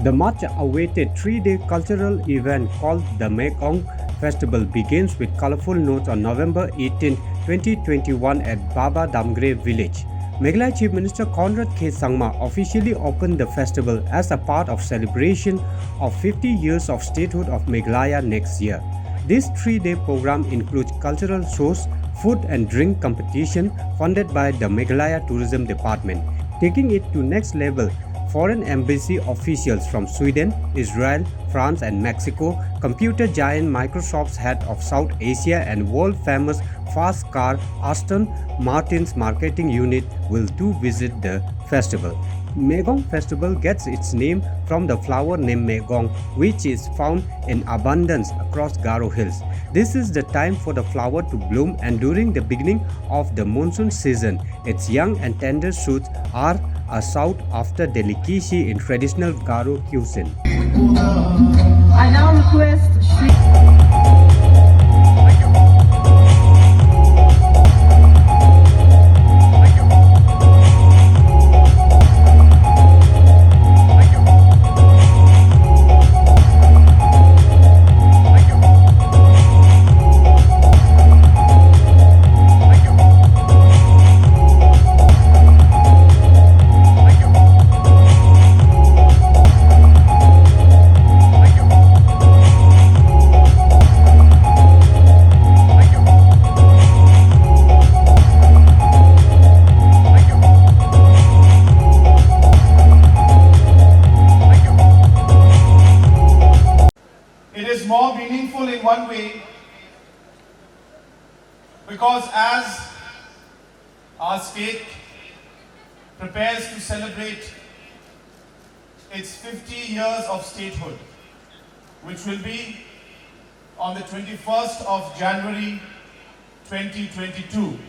The much-awaited three-day cultural event called the Megong Festival begins with colorful notes on November 18, 2021 at Baba Damgre village. Meghalaya Chief Minister Conrad K. Sangma officially opened the festival as a part of celebration of 50 years of statehood of Meghalaya next year. This three-day program includes cultural shows, food and drink competition funded by the Meghalaya Tourism Department. Taking it to next level, foreign embassy officials from Sweden, Israel, France and Mexico, computer giant Microsoft's head of South Asia and world-famous fast car Aston Martin's marketing unit will too visit the festival. Megong Festival gets its name from the flower named Megong, which is found in abundance across Garo Hills. This is the time for the flower to bloom, and during the beginning of the monsoon season, its young and tender shoots are a sought-after delicacy in traditional Garo cuisine. I now request Shri It is more meaningful in one way because as our state prepares to celebrate its 50 years of statehood, which will be on the 21st of January 2022,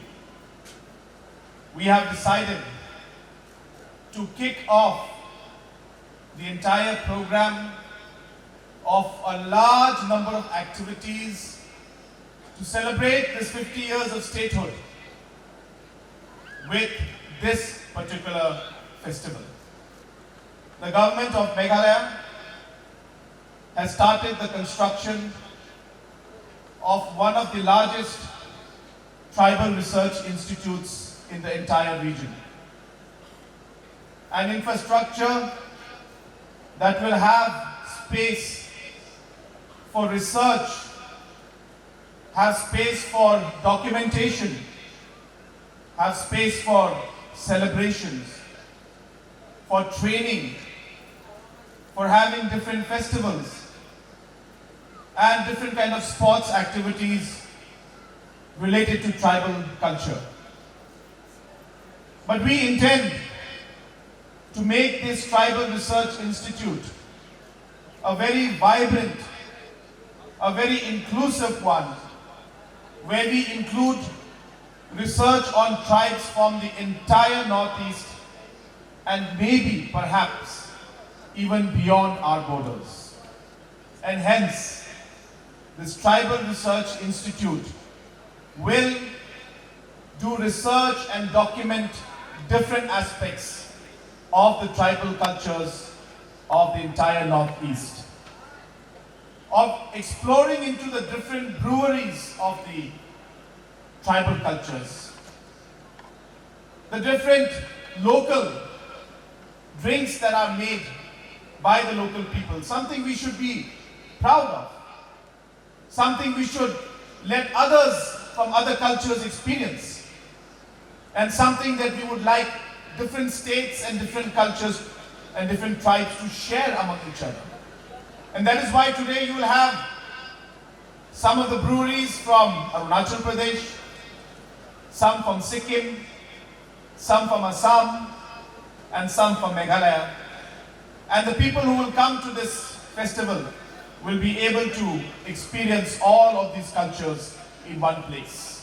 we have decided to kick off the entire program of a large number of activities to celebrate this 50 years of statehood with this particular festival. The government of Meghalaya has started the construction of one of the largest tribal research institutes in the entire region. An infrastructure that will have space for research, have space for documentation, have space for celebrations, for training, for having different festivals and different kind of sports activities related to tribal culture. But we intend to make this Tribal Research Institute a very vibrant, a very inclusive one, where we include research on tribes from the entire Northeast and maybe, perhaps, even beyond our borders. And hence, this Tribal Research Institute will do research and document different aspects of the tribal cultures of the entire Northeast, of exploring into the different breweries of the tribal cultures, the different local drinks that are made by the local people, something we should be proud of, something we should let others from other cultures experience, and something that we would like different states and different cultures and different tribes to share among each other. And that is why today you will have some of the breweries from Arunachal Pradesh, some from Sikkim, some from Assam, and some from Meghalaya. And the people who will come to this festival will be able to experience all of these cultures in one place.